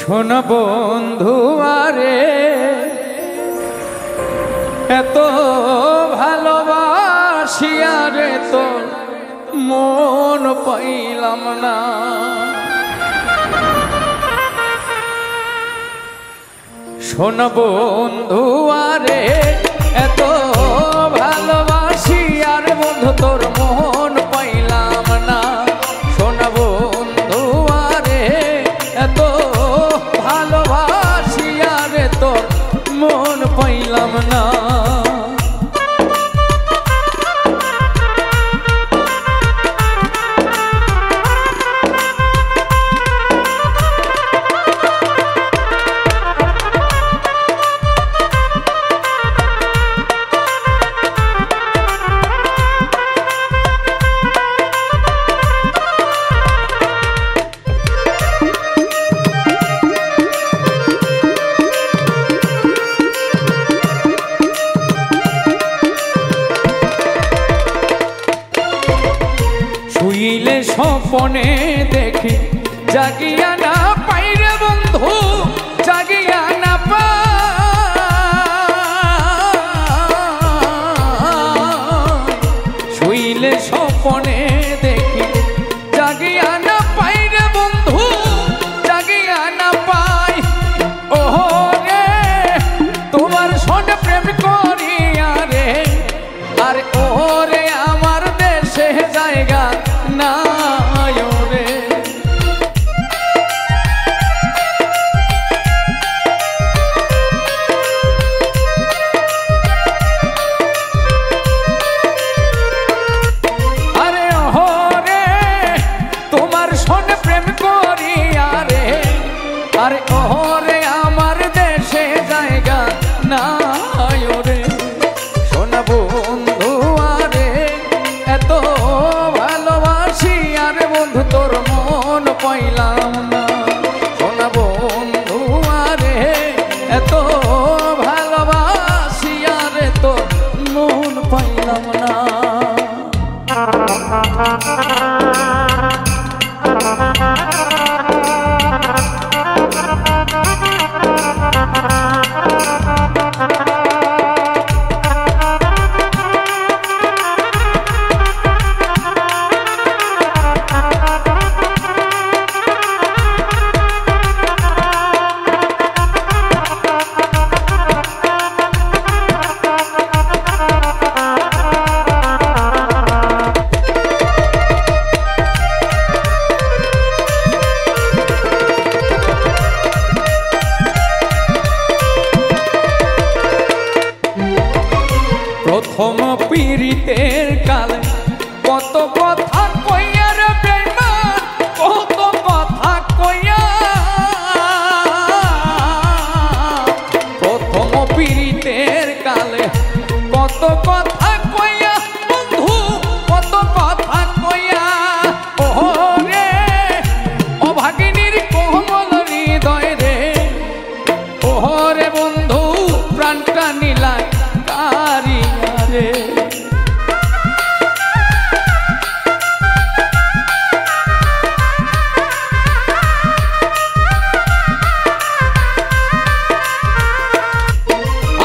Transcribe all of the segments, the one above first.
শোন বন্ধু আরে এত ভালোবাসি আরে তো মন পাইলাম না। শোন বন্ধু আরে এত ভালোবাসি আরে বন্ধু তোর মন পাইলাম না। শোন বন্ধু আরে এত ভালোবাসি আরে তোর মন পাইলাম না। শুইলে স্বপনে দেখি জাগিয়া না পাই রে বন্ধু, জাগিয়া না পাই। শুইলে স্বপনে দেখি জাগিয়া না পাই রে বন্ধু, জাগিয়া না পাই। ওহো রে তোমার সঙ্গে প্রেম করিয়া রে, আর ওহো রে আমার দেশে জায়গা নাই রে। আরে ওহো রে তোমার সঙ্গে প্রেম করিয়া রে, আরে ওহো রে আমার দেশে জায়গা নাই রে। শোনা বন্ধু আরে এত ভালোবাসি আরে বন্ধু তোর মন পাইলাম না। শোনা বন্ধু আরে এত ভালোবাসি আরে তোর মন পাইলাম না। প্রথম পীড়িতের কালে কত কথা কইয়া রে বেঈমান, কত কথা কইয়া। প্রথম পীড়িতের কালে কত কথা কইয়া বন্ধু, কত কথা কইয়া। ওহো রে অভাগিনীর কোমল হৃদয় রে, ওহো রে বন্ধু প্রাণটা নিলায় কারিয়া রে।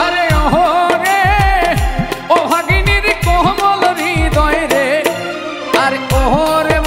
আরে ওহো রে অভাগিনীর কোমল হৃদয় রে, আর ওহো রে